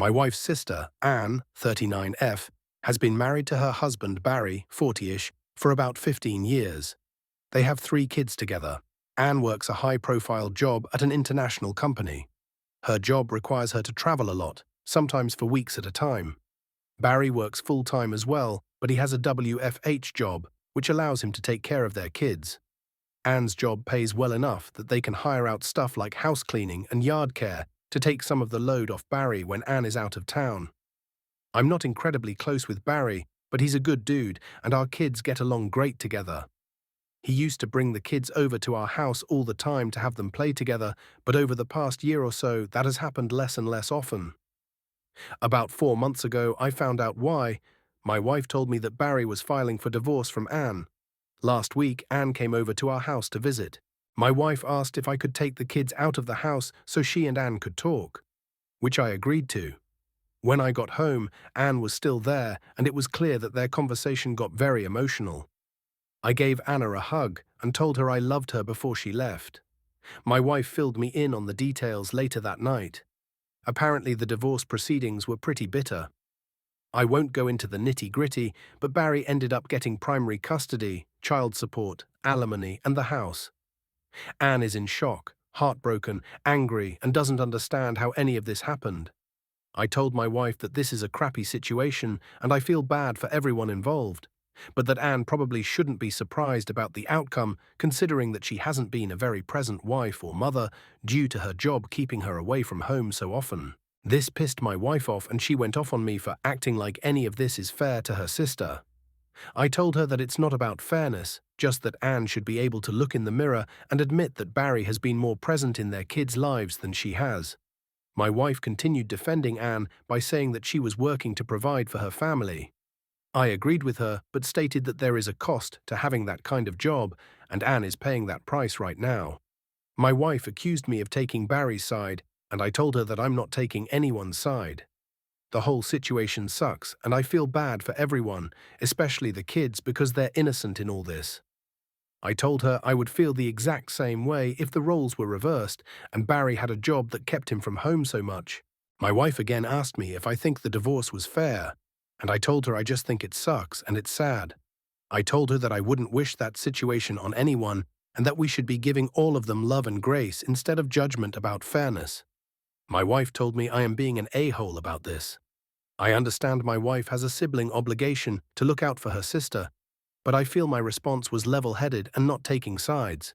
My wife's sister, Anne, 39F, has been married to her husband, Barry, 40-ish, for about 15 years. They have 3 kids together. Anne works a high-profile job at an international company. Her job requires her to travel a lot, sometimes for weeks at a time. Barry works full-time as well, but he has a WFH job, which allows him to take care of their kids. Anne's job pays well enough that they can hire out stuff like house cleaning and yard care to take some of the load off Barry when Anne is out of town. I'm not incredibly close with Barry, but he's a good dude and our kids get along great together. He used to bring the kids over to our house all the time to have them play together, but over the past year or so that has happened less and less often. About 4 months ago I found out why. My wife told me that Barry was filing for divorce from Anne. Last week, Anne came over to our house to visit. My wife asked if I could take the kids out of the house so she and Anne could talk, which I agreed to. When I got home, Anne was still there, and it was clear that their conversation got very emotional. I gave Anna a hug and told her I loved her before she left. My wife filled me in on the details later that night. Apparently, the divorce proceedings were pretty bitter. I won't go into the nitty-gritty, but Barry ended up getting primary custody, child support, alimony, and the house. Anne is in shock, heartbroken, angry, and doesn't understand how any of this happened. I told my wife that this is a crappy situation and I feel bad for everyone involved, but that Anne probably shouldn't be surprised about the outcome considering that she hasn't been a very present wife or mother due to her job keeping her away from home so often. This pissed my wife off and she went off on me for acting like any of this is fair to her sister. I told her that it's not about fairness, just that Anne should be able to look in the mirror and admit that Barry has been more present in their kids' lives than she has. My wife continued defending Anne by saying that she was working to provide for her family. I agreed with her, but stated that there is a cost to having that kind of job, and Anne is paying that price right now. My wife accused me of taking Barry's side, and I told her that I'm not taking anyone's side. The whole situation sucks, and I feel bad for everyone, especially the kids, because they're innocent in all this. I told her I would feel the exact same way if the roles were reversed and Barry had a job that kept him from home so much. My wife again asked me if I think the divorce was fair, and I told her I just think it sucks and it's sad. I told her that I wouldn't wish that situation on anyone and that we should be giving all of them love and grace instead of judgment about fairness. My wife told me I am being an a-hole about this. I understand my wife has a sibling obligation to look out for her sister, but I feel my response was level-headed and not taking sides.